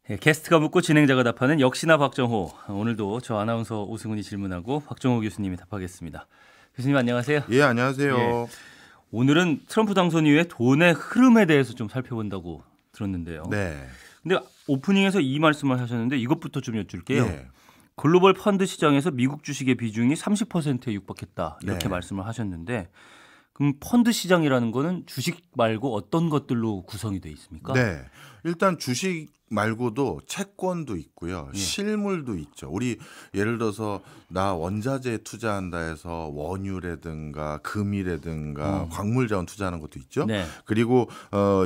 예, 게스트가 묻고 진행자가 답하는 역시나 박정호. 오늘도 저 아나운서 오승훈이 질문하고 박정호 교수님이 답하겠습니다. 교수님 안녕하세요. 예, 안녕하세요. 예, 오늘은 트럼프 당선 이후에 돈의 흐름에 대해서 좀 살펴본다고 들었는데요. 네. 근데 오프닝에서 이 말씀을 하셨는데 이것부터 좀 여쭐게요. 예. 글로벌 펀드 시장에서 미국 주식의 비중이 30%에 육박했다. 이렇게 네. 말씀을 하셨는데 그럼 펀드 시장이라는 거는 주식 말고 어떤 것들로 구성이 돼 있습니까? 네. 일단 주식 말고도 채권도 있고요. 예. 실물도 있죠. 우리 예를 들어서 나 원자재에 투자한다 해서 원유라든가 금이라든가 광물 자원 투자하는 것도 있죠. 네. 그리고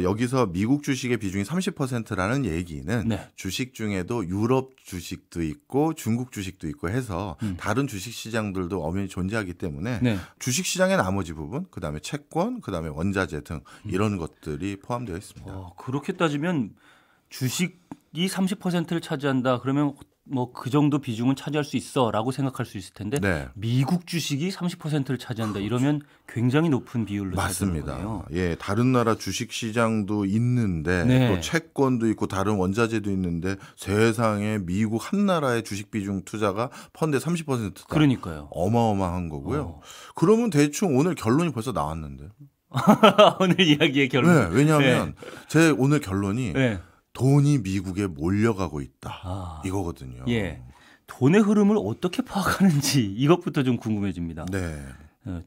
여기서 미국 주식의 비중이 30%라는 얘기는 네. 주식 중에도 유럽 주식도 있고 중국 주식도 있고 해서 다른 주식 시장들도 엄연히 존재하기 때문에 네. 주식 시장의 나머지 부분, 그다음에 채권, 그다음에 원자재 등 이런 것들이 포함되어 있습니다. 그렇게 따지면 주식이 30%를 차지한다. 그러면 뭐 그 정도 비중은 차지할 수 있어라고 생각할 수 있을 텐데 네. 미국 주식이 30%를 차지한다. 이러면 굉장히 높은 비율로 차지하는 맞습니다. 거네요. 예, 다른 나라 주식 시장도 있는데 네. 또 채권도 있고 다른 원자재도 있는데 세상에 미국 한 나라의 주식 비중 투자가 펀드의 30%다. 그러니까요. 어마어마한 거고요. 그러면 대충 오늘 결론이 벌써 나왔는데. 오늘 이야기의 결론. 네, 왜냐하면 제 오늘 결론이 네. 돈이 미국에 몰려가고 있다. 아. 이거거든요. 예. 돈의 흐름을 어떻게 파악하는지 이것부터 좀 궁금해집니다. 네.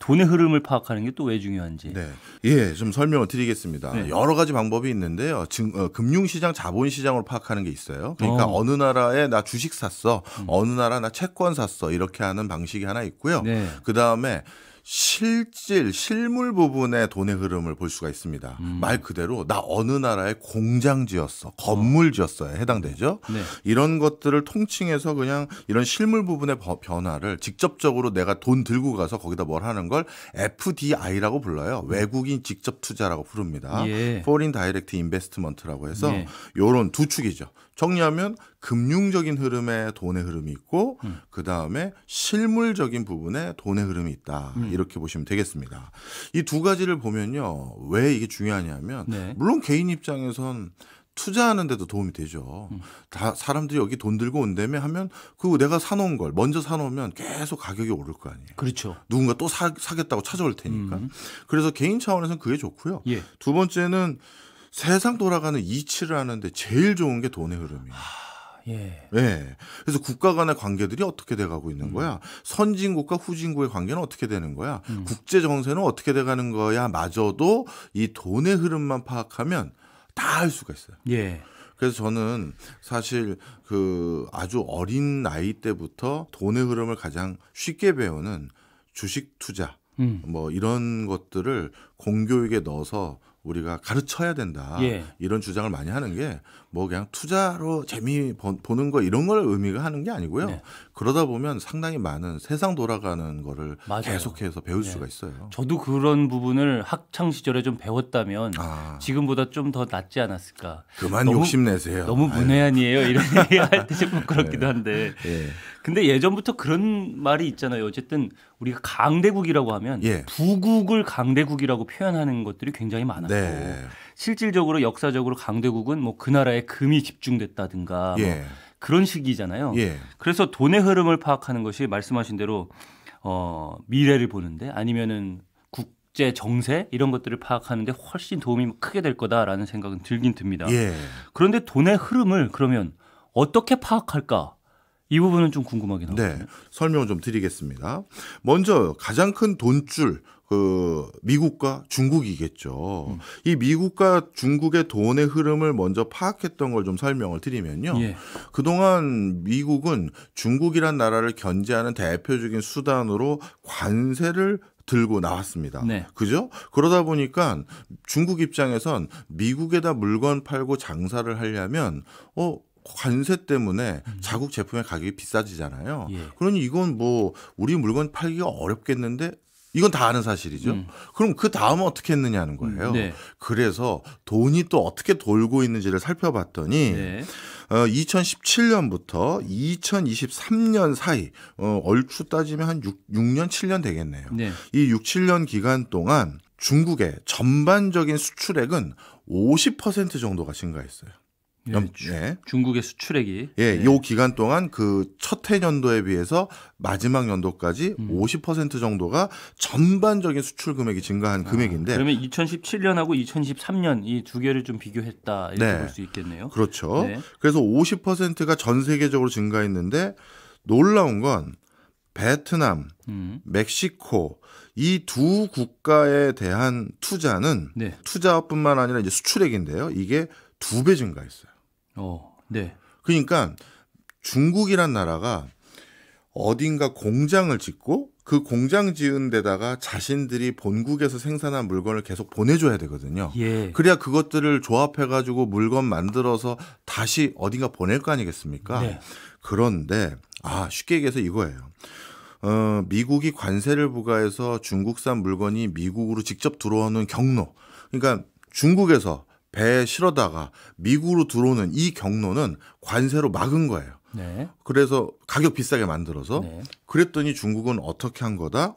돈의 흐름을 파악하는 게 또 왜 중요한지. 네. 예, 좀 설명을 드리겠습니다. 네. 여러 가지 방법이 있는데요. 금융시장, 자본시장으로 파악하는 게 있어요. 그러니까 어느 나라에 나 주식 샀어. 어느 나라 나 채권 샀어. 이렇게 하는 방식이 하나 있고요. 네. 그다음에 실물 부분의 돈의 흐름을 볼 수가 있습니다. 말 그대로 나 어느 나라에 공장 지었어, 건물 지었어에 해당되죠. 네. 이런 것들을 통칭해서 그냥 이런 실물 부분의 변화를 직접적으로 내가 돈 들고 가서 거기다 뭘 하는 걸 FDI라고 불러요. 외국인 직접 투자라고 부릅니다. 예. Foreign Direct Investment라고 해서 예. 요런 두 축이죠. 정리하면 금융적인 흐름에 돈의 흐름이 있고 그다음에 실물적인 부분에 돈의 흐름이 있다. 이렇게 보시면 되겠습니다. 이 두 가지를 보면요. 왜 이게 중요하냐면 네. 물론 개인 입장에선 투자하는 데도 도움이 되죠. 다 사람들이 여기 돈 들고 온다며 하면 그 내가 사놓은 걸 먼저 사놓으면 계속 가격이 오를 거 아니에요. 그렇죠. 누군가 또 사겠다고 찾아올 테니까. 그래서 개인 차원에서는 그게 좋고요. 예. 두 번째는 세상 돌아가는 이치를 하는데 제일 좋은 게 돈의 흐름이에요. 예. 네. 그래서 국가 간의 관계들이 어떻게 돼가고 있는 거야? 선진국과 후진국의 관계는 어떻게 되는 거야? 국제 정세는 어떻게 돼가는 거야? 마저도 이 돈의 흐름만 파악하면 다 알 수가 있어요. 예. 그래서 저는 사실 그 아주 어린 나이 때부터 돈의 흐름을 가장 쉽게 배우는 주식 투자 뭐 이런 것들을 공교육에 넣어서 우리가 가르쳐야 된다. 예. 이런 주장을 많이 하는 게 뭐 그냥 투자로 재미 보는 거 이런 걸 의미가 하는 게 아니고요. 네. 그러다 보면 상당히 많은 세상 돌아가는 거를 맞아요. 계속해서 배울 네. 수가 있어요. 저도 그런 부분을 학창 시절에 좀 배웠다면 지금보다 좀 더 낫지 않았을까. 그만 욕심내세요. 너무 문외한이에요. 이런 얘기할 때 좀 부끄럽기도 한데. 예. 근데 예전부터 그런 말이 있잖아요. 어쨌든 우리가 강대국이라고 하면 예. 부국을 강대국이라고 표현하는 것들이 굉장히 많았고 네. 실질적으로 역사적으로 강대국은 뭐 그 나라에 금이 집중됐다든가 예. 뭐 그런 식이잖아요. 예. 그래서 돈의 흐름을 파악하는 것이 말씀하신 대로 미래를 보는데 아니면은 국제 정세 이런 것들을 파악하는데 훨씬 도움이 크게 될 거다라는 생각은 들긴 듭니다. 예. 그런데 돈의 흐름을 그러면 어떻게 파악할까? 이 부분은 좀 궁금하긴 하거든요. 네, 설명을 좀 드리겠습니다. 먼저 가장 큰 돈줄 미국과 중국이겠죠. 이 미국과 중국의 돈의 흐름을 먼저 파악했던 걸 좀 설명을 드리면요. 예. 그동안 미국은 중국이란 나라를 견제하는 대표적인 수단으로 관세를 들고 나왔습니다. 네. 그죠? 그러다 보니까 중국 입장에선 미국에다 물건 팔고 장사를 하려면 관세 때문에 자국 제품의 가격이 비싸지잖아요. 예. 그러니 이건 뭐 우리 물건 팔기가 어렵겠는데 이건 다 아는 사실이죠. 그럼 그 다음은 어떻게 했느냐는 거예요. 네. 그래서 돈이 또 어떻게 돌고 있는지를 살펴봤더니 네. 2017년부터 2023년 사이 얼추 따지면 한 6년 7년 되겠네요. 네. 이 6, 7년 기간 동안 중국의 전반적인 수출액은 50% 정도가 증가했어요. 중국의 수출액이 요 기간 동안 그 첫 해년도에 비해서 마지막 연도까지 50% 정도가 전반적인 수출 금액이 증가한 금액인데 그러면 2017년하고 2013년 이 두 개를 좀 비교했다 이렇게 볼 수 있겠네요. 그렇죠. 그래서 50%가 전 세계적으로 증가했는데 놀라운 건 베트남, 멕시코 이 두 국가에 대한 투자는 투자뿐만 아니라 이제 수출액인데요. 이게 2배 증가했어요. 그러니까 중국이란 나라가 어딘가 공장을 짓고 그 공장 지은 데다가 자신들이 본국에서 생산한 물건을 계속 보내줘야 되거든요. 그래야 그것들을 조합해가지고 물건 만들어서 다시 어딘가 보낼 거 아니겠습니까? 그런데 쉽게 얘기해서 이거예요. 미국이 관세를 부과해서 중국산 물건이 미국으로 직접 들어오는 경로. 그러니까 중국에서 배에 실어다가 미국으로 들어오는 이 경로는 관세로 막은 거예요. 그래서 가격 비싸게 만들어서 그랬더니 중국은 어떻게 한 거다?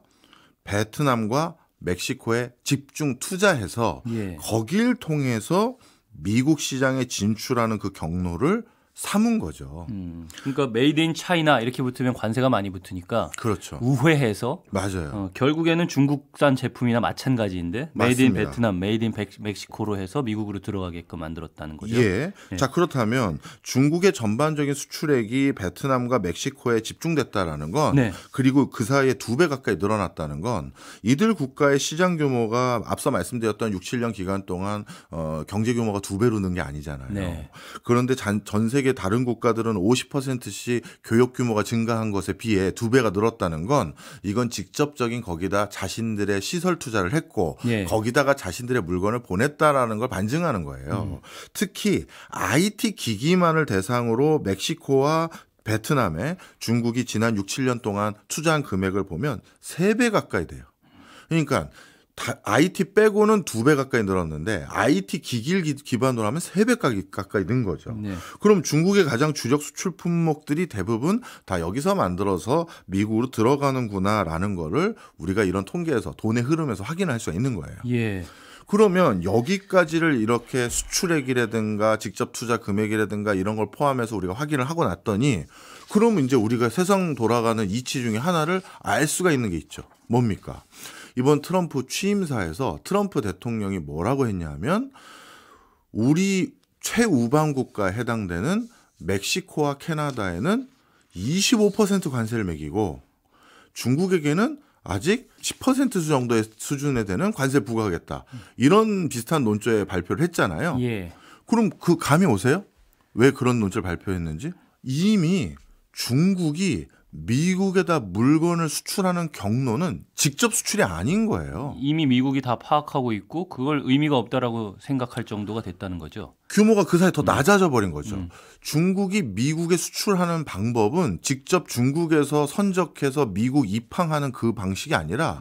베트남과 멕시코에 집중 투자해서 거길 통해서 미국 시장에 진출하는 그 경로를 삼은 거죠. 그러니까 메이드 인 차이나 이렇게 붙으면 관세가 많이 붙으니까 그렇죠. 우회해서 맞아요. 결국에는 중국산 제품이나 마찬가지인데 메이드 인 베트남, 메이드 인 멕시코로 해서 미국으로 들어가게끔 만들었다는 거죠. 자, 그렇다면 중국의 전반적인 수출액이 베트남과 멕시코에 집중됐다라는 건 그리고 그 사이에 2배 가까이 늘어났다는 건 이들 국가의 시장 규모가 앞서 말씀드렸던 6, 7년 기간 동안 경제 규모가 2배로 는 게 아니잖아요. 그런데 전 세계 다른 국가들은 50%씩 교역 규모가 증가한 것에 비해 2배가 늘었다는 건 이건 직접적인 거기다 자신들의 시설 투자를 했고 거기다가 자신들의 물건을 보냈다라는 걸 반증하는 거예요. 특히 IT 기기만을 대상으로 멕시코와 베트남에 중국이 지난 6, 7년 동안 투자한 금액을 보면 3배 가까이 돼요. 그러니까 IT 빼고는 2배 가까이 늘었는데 IT 기기를 기반으로 하면 3배 가까이 는 거죠. 그럼 중국의 가장 주력 수출 품목들이 대부분 다 여기서 만들어서 미국으로 들어가는구나라는 거를 우리가 이런 통계에서 돈의 흐름에서 확인할 수가 있는 거예요. 그러면 여기까지를 이렇게 수출액이라든가 직접 투자 금액이라든가 이런 걸 포함해서 우리가 확인을 하고 났더니 그러면 이제 우리가 세상 돌아가는 이치 중에 하나를 알 수가 있는 게 있죠. 뭡니까? 이번 트럼프 취임사에서 트럼프 대통령이 뭐라고 했냐면 우리 최우방 국가에 해당되는 멕시코와 캐나다에는 25% 관세를 매기고 중국에게는 아직 10% 정도의 수준에 되는 관세를 부과하겠다. 이런 비슷한 논조에 발표를 했잖아요. 그럼 그 감이 오세요? 왜 그런 논조를 발표했는지? 이미 중국이 미국에다 물건을 수출하는 경로는 직접 수출이 아닌 거예요. 이미 미국이 다 파악하고 있고 그걸 의미가 없다라고 생각할 정도가 됐다는 거죠. 규모가 그 사이에 더 낮아져 버린 거죠. 중국이 미국에 수출하는 방법은 직접 중국에서 선적해서 미국 입항하는 그 방식이 아니라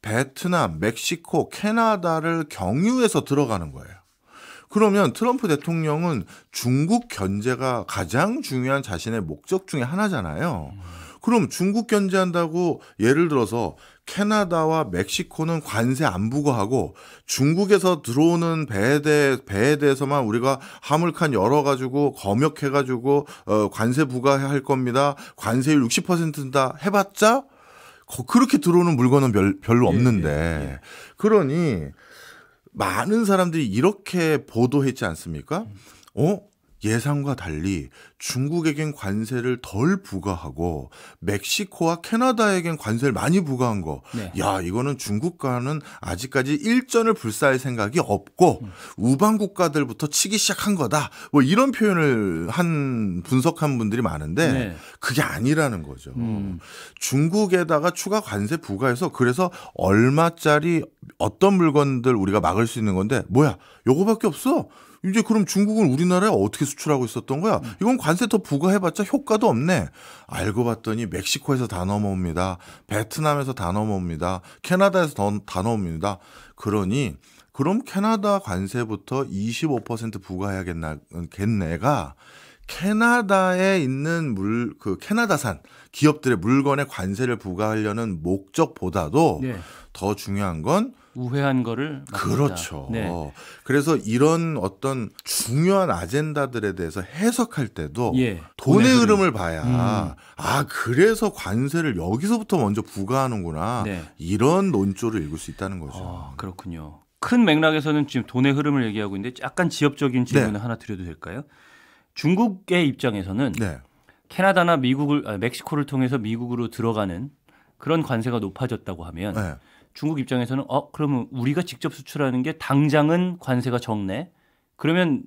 베트남, 멕시코, 캐나다를 경유해서 들어가는 거예요. 그러면 트럼프 대통령은 중국 견제가 가장 중요한 자신의 목적 중에 하나잖아요. 그럼 중국 견제한다고 예를 들어서 캐나다와 멕시코는 관세 안 부과하고 중국에서 들어오는 배에 대해서만 우리가 화물칸 열어가지고 검역해가지고 관세 부과할 겁니다. 관세율 60%다 해봤자 그렇게 들어오는 물건은 별로 없는데 그러니 많은 사람들이 이렇게 보도했지 않습니까? 예상과 달리 중국에겐 관세를 덜 부과하고 멕시코와 캐나다에겐 관세를 많이 부과한 거. 야, 이거는 중국과는 아직까지 일전을 불사할 생각이 없고 우방 국가들부터 치기 시작한 거다. 뭐 이런 표현을 분석한 분들이 많은데 그게 아니라는 거죠. 중국에다가 추가 관세 부과해서 그래서 얼마짜리 어떤 물건들 우리가 막을 수 있는 건데 뭐야? 요거밖에 없어. 이제 그럼 중국은 우리나라에 어떻게 수출하고 있었던 거야? 이건 관세 더 부과해봤자 효과도 없네. 알고 봤더니 멕시코에서 다 넘어옵니다. 베트남에서 다 넘어옵니다. 캐나다에서 다 넘어옵니다. 그러니 그럼 캐나다 관세부터 25% 부과해야겠네가 캐나다에 있는 캐나다산 기업들의 물건에 관세를 부과하려는 목적보다도 더 중요한 건 우회한 거를 막는다. 그렇죠. 네. 그래서 이런 어떤 중요한 아젠다들에 대해서 해석할 때도 예. 돈의 흐름을 봐야 그래서 관세를 여기서부터 먼저 부과하는구나. 네. 이런 논조를 읽을 수 있다는 거죠. 그렇군요. 큰 맥락에서는 지금 돈의 흐름을 얘기하고 있는데 약간 지엽적인 질문을 하나 드려도 될까요? 중국의 입장에서는 네. 캐나다나 멕시코를 통해서 미국으로 들어가는 그런 관세가 높아졌다고 하면 네. 중국 입장에서는 그러면 우리가 직접 수출하는 게 당장은 관세가 적네. 그러면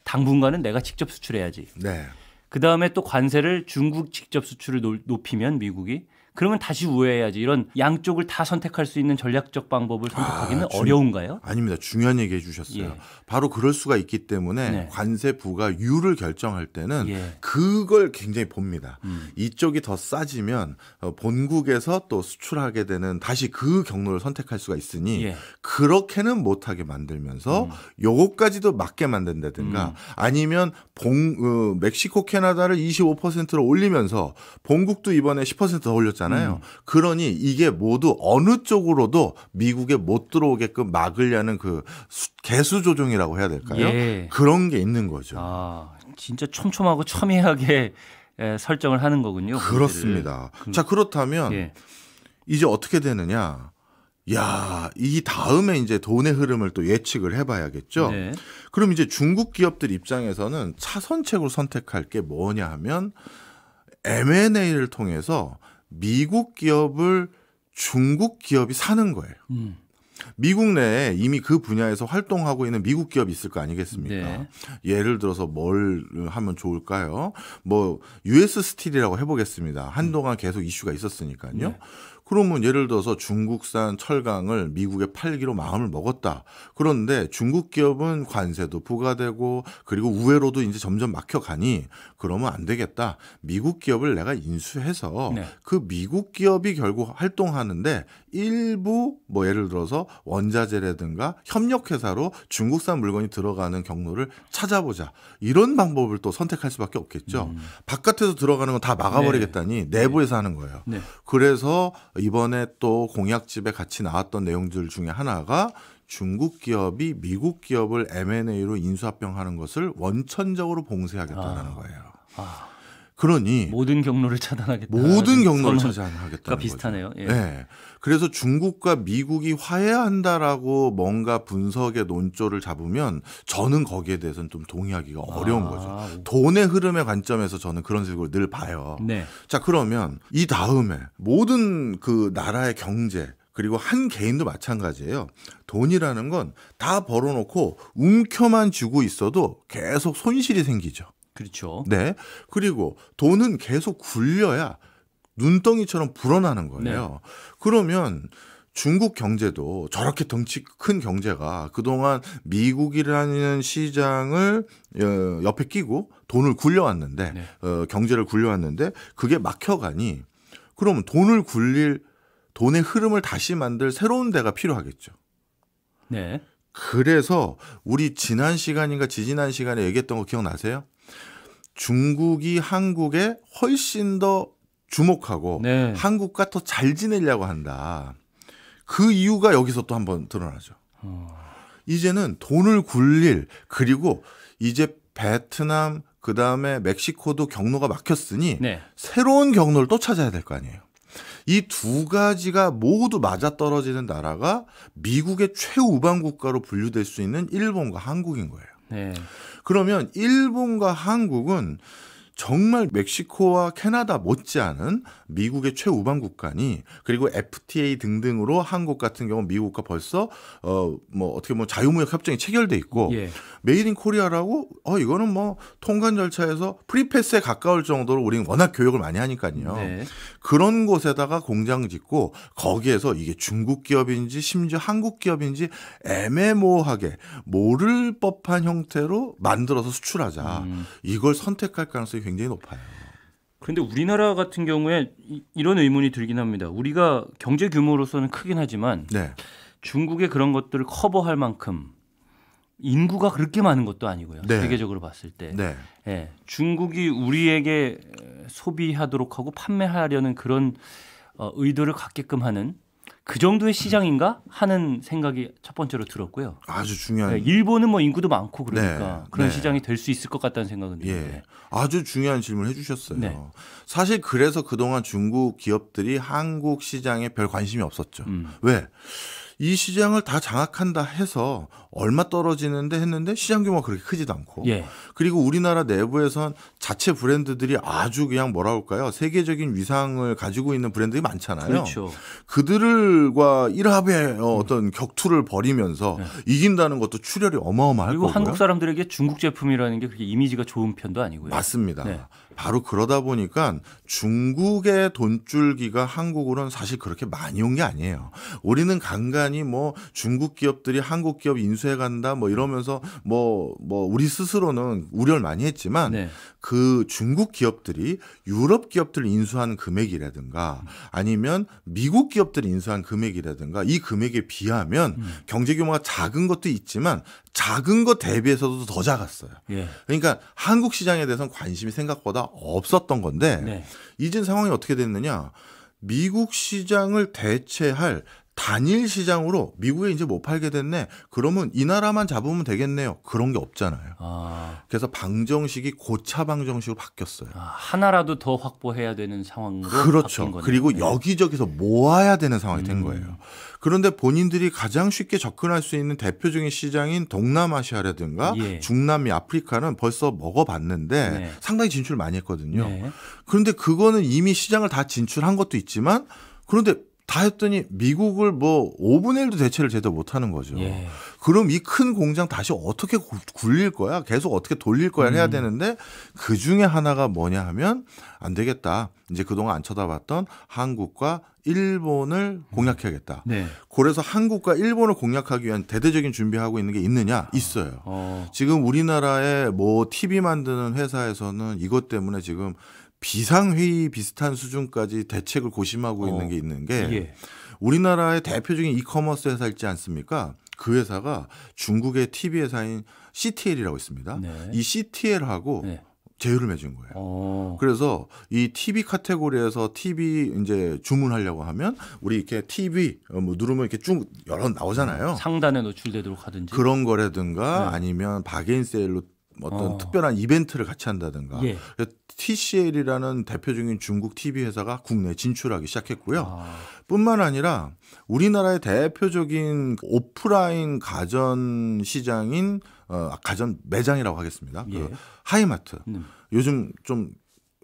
당분간은 내가 직접 수출해야지. 네. 그다음에 또 관세를 중국 직접 수출을 높이면 미국이 그러면 다시 우회해야지. 이런 양쪽을 다 선택할 수 있는 전략적 방법을 선택하기는 어려운가요? 아닙니다. 중요한 얘기 해주셨어요. 예. 바로 그럴 수가 있기 때문에 네. 관세 부과율을 결정할 때는 예. 그걸 굉장히 봅니다. 이쪽이 더 싸지면 본국에서 또 수출하게 되는 다시 그 경로를 선택할 수가 있으니 예. 그렇게는 못하게 만들면서 요거까지도 맞게 만든다든가 아니면 멕시코 캐나다를 25%로 올리면서 본국도 이번에 10% 더 올렸잖아요. 그러니 이게 모두 어느 쪽으로도 미국에 못 들어오게끔 막으려는 그 개수 조정이라고 해야 될까요? 예. 그런 게 있는 거죠. 진짜 촘촘하고 첨예하게 설정을 하는 거군요. 그렇습니다. 자, 그렇다면 이제 어떻게 되느냐? 이 다음에 이제 돈의 흐름을 또 예측을 해봐야겠죠. 네. 그럼 이제 중국 기업들 입장에서는 차선책으로 선택할 게 뭐냐 하면 M&A를 통해서 미국 기업을 중국 기업이 사는 거예요. 미국 내에 이미 그 분야에서 활동하고 있는 미국 기업이 있을 거 아니겠습니까? 네. 예를 들어서 뭘 하면 좋을까요? US 스틸이라고 해보겠습니다. 한동안 계속 이슈가 있었으니까요. 네. 그러면 예를 들어서 중국산 철강을 미국에 팔기로 마음을 먹었다. 그런데 중국 기업은 관세도 부과되고 그리고 우회로도 이제 점점 막혀가니 그러면 안 되겠다. 미국 기업을 내가 인수해서 그 미국 기업이 결국 활동하는데 일부 예를 들어서 원자재라든가 협력회사로 중국산 물건이 들어가는 경로를 찾아보자. 이런 방법을 또 선택할 수밖에 없겠죠. 바깥에서 들어가는 건 다 막아버리겠다니 내부에서 하는 거예요. 그래서 이번에 또 공약집에 같이 나왔던 내용들 중에 하나가 중국 기업이 미국 기업을 M&A로 인수합병하는 것을 원천적으로 봉쇄하겠다는 거예요. 그러니 모든 경로를 차단하겠다. 모든 경로를 차단하겠다는 비슷하네요. 거죠. 네. 그래서 중국과 미국이 화해한다라고 뭔가 분석의 논조를 잡으면 저는 거기에 대해서는 좀 동의하기가 어려운 거죠. 돈의 흐름의 관점에서 저는 그런 식으로 늘 봐요. 네. 자, 그러면 이 다음에 모든 그 나라의 경제 그리고 한 개인도 마찬가지예요. 돈이라는 건 다 벌어놓고 움켜만 쥐고 있어도 계속 손실이 생기죠. 그렇죠. 네. 그리고 돈은 계속 굴려야 눈덩이처럼 불어나는 거예요. 그러면 중국 경제도 저렇게 덩치 큰 경제가 그동안 미국이라는 시장을 옆에 끼고 돈을 굴려왔는데 경제를 굴려왔는데 그게 막혀가니 그러면 돈의 흐름을 다시 만들 새로운 데가 필요하겠죠. 네. 그래서 우리 지난 시간인가 지지난 시간에 얘기했던 거 기억나세요? 중국이 한국에 훨씬 더 주목하고 한국과 더 잘 지내려고 한다. 그 이유가 여기서 또 한번 드러나죠. 이제는 돈을 굴릴 그리고 이제 베트남 그다음에 멕시코도 경로가 막혔으니 새로운 경로를 또 찾아야 될 거 아니에요. 이 두 가지가 모두 맞아떨어지는 나라가 미국의 최우방 국가로 분류될 수 있는 일본과 한국인 거예요. 그러면 일본과 한국은 정말 멕시코와 캐나다 못지않은 미국의 최우방 국가니 그리고 FTA 등등으로 한국 같은 경우 미국과 벌써 어떻게 보면 자유무역 협정이 체결돼 있고 메이드 인 코리아라고 이거는 통관 절차에서 프리패스에 가까울 정도로 우리는 워낙 교육을 많이 하니까요. 그런 곳에다가 공장 짓고 거기에서 이게 중국 기업인지 심지어 한국 기업인지 애매모호하게 모를 법한 형태로 만들어서 수출하자. 이걸 선택할 가능성이 굉장히 높아요. 그런데 우리나라 같은 경우에 이런 의문이 들긴 합니다. 우리가 경제 규모로서는 크긴 하지만 중국의 그런 것들을 커버할 만큼 인구가 그렇게 많은 것도 아니고요. 세계적으로 봤을 때 중국이 우리에게 소비하도록 하고 판매하려는 그런 의도를 갖게끔 하는 그 정도의 시장인가 하는 생각이 첫 번째로 들었고요. 아주 중요한. 네, 일본은 뭐 인구도 많고 그러니까 네, 그런 네. 시장이 될 수 있을 것 같다는 생각은 드는데. 예, 아주 중요한 질문을 해주셨어요. 네. 사실 그래서 그동안 중국 기업들이 한국 시장에 별 관심이 없었죠. 왜? 이 시장을 다 장악한다 해서 얼마 떨어지는데 했는데 시장 규모가 그렇게 크지도 않고 예. 그리고 우리나라 내부에선 자체 브랜드들이 아주 그냥 뭐라 할까요? 세계적인 위상을 가지고 있는 브랜드들이 많잖아요. 그렇죠. 그들과 일합의 어떤 격투를 벌이면서 네. 이긴다는 것도 출혈이 어마어마할 그리고 거고요. 한국 사람들에게 중국 제품이라는 게 그렇게 이미지가 좋은 편도 아니고요. 맞습니다. 네. 바로 그러다 보니까 중국의 돈줄기가 한국으로는 사실 그렇게 많이 온 게 아니에요. 우리는 간간히 뭐 중국 기업들이 한국 기업 인수해 간다 뭐 이러면서 뭐 우리 스스로는 우려를 많이 했지만 네. 그 중국 기업들이 유럽 기업들을 인수한 금액이라든가 아니면 미국 기업들이 인수한 금액이라든가 이 금액에 비하면 경제 규모가 작은 것도 있지만 작은 것 대비해서도 더 작았어요. 예. 그러니까 한국 시장에 대해서는 관심이 생각보다 없었던 건데 네. 이제 상황이 어떻게 됐느냐. 미국 시장을 대체할 단일 시장으로 미국에 이제 못 팔게 됐네. 그러면 이 나라만 잡으면 되겠네요. 그런 게 없잖아요. 그래서 방정식이 고차 방정식으로 바뀌었어요. 하나라도 더 확보해야 되는 상황으로 그렇죠. 바뀐 거네요. 그리고 네. 여기저기서 모아야 되는 상황이 된 거예요. 그런데 본인들이 가장 쉽게 접근할 수 있는 대표적인 시장인 동남아시아라든가 예. 중남미, 아프리카는 벌써 먹어봤는데 네. 상당히 진출 많이 했거든요. 네. 그런데 그거는 이미 시장을 다 진출한 것도 있지만 그런데 다 했더니 미국을 뭐 5분의 1도 대체를 제대로 못하는 거죠. 예. 그럼 이 큰 공장 다시 어떻게 굴릴 거야? 계속 어떻게 돌릴 거야? 해야 되는데 그 중에 하나가 뭐냐 하면 안 되겠다. 이제 그동안 안 쳐다봤던 한국과 일본을 공략해야겠다. 네. 그래서 한국과 일본을 공략하기 위한 대대적인 준비하고 있는 게 있느냐? 있어요. 지금 우리나라의 뭐 TV 만드는 회사에서는 이것 때문에 지금 비상회의 비슷한 수준까지 대책을 고심하고 있는 게 있는 게 예. 우리나라의 대표적인 이커머스 회사 있지 않습니까? 그 회사가 중국의 TV 회사인 CTL이라고 있습니다. 네. 이 CTL하고 네. 제휴를 맺은 거예요. 그래서 이 TV 카테고리에서 TV 이제 주문하려고 하면 우리 이렇게 TV 뭐 누르면 이렇게 쭉 여러 나오잖아요. 상단에 노출되도록 하든지 그런 거라든가 네. 아니면 바게인 세일로 어떤 특별한 이벤트를 같이 한다든가. 예. TCL이라는 대표적인 중국 TV 회사가 국내에 진출하기 시작했고요. 뿐만 아니라 우리나라의 대표적인 오프라인 가전 시장인 가전 매장이라고 하겠습니다. 예. 그 하이마트. 요즘 좀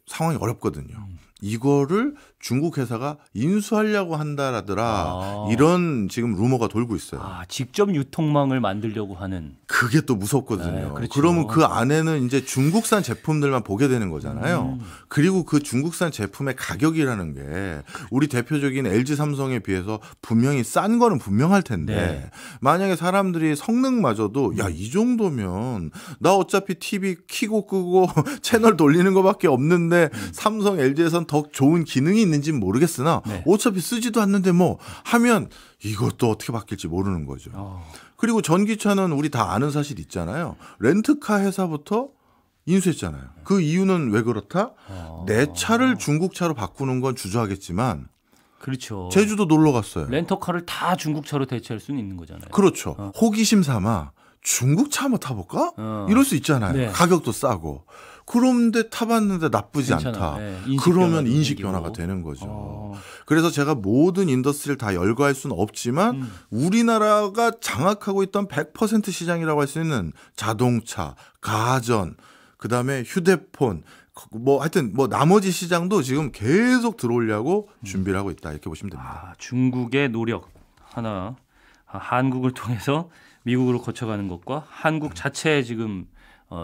상황이 어렵거든요. 이거를 중국 회사가 인수하려고 한다라더라. 이런 지금 루머가 돌고 있어요. 직접 유통망을 만들려고 하는. 그게 또 무섭거든요. 네, 그렇죠. 그러면 그 안에는 이제 중국산 제품들만 보게 되는 거잖아요. 그리고 그 중국산 제품의 가격이라는 게 우리 대표적인 LG 삼성에 비해서 분명히 싼 거는 분명할 텐데 네. 만약에 사람들이 성능마저도 야, 이 정도면 나 어차피 TV 켜고 끄고 채널 돌리는 거밖에 없는데 삼성, LG에선 더 좋은 기능이 있는지는 모르겠으나 네. 어차피 쓰지도 않는데 뭐 하면 이것도 어떻게 바뀔지 모르는 거죠. 그리고 전기차는 우리 다 아는 사실 있잖아요. 렌트카 회사부터 인수했잖아요. 그 이유는 왜 그렇다? 내 차를 중국 차로 바꾸는 건 주저하겠지만 그렇죠. 제주도 놀러 갔어요. 렌터카를 다 중국차로 대체할 수는 있는 거잖아요. 그렇죠. 호기심 삼아 중국 차 한번 타볼까? 이럴 수 있잖아요. 네. 가격도 싸고. 그런데 타봤는데 나쁘지 괜찮아. 않다. 네. 그러면 변화도 인식 생기고. 변화가 되는 거죠. 그래서 제가 모든 인더스트리를 다 열거할 수는 없지만 우리나라가 장악하고 있던 100% 시장이라고 할 수 있는 자동차, 가전, 그다음에 휴대폰, 뭐 하여튼 뭐 나머지 시장도 지금 계속 들어오려고 준비를 하고 있다. 이렇게 보시면 됩니다. 중국의 노력 하나, 한국을 통해서 미국으로 거쳐가는 것과 한국 자체에 지금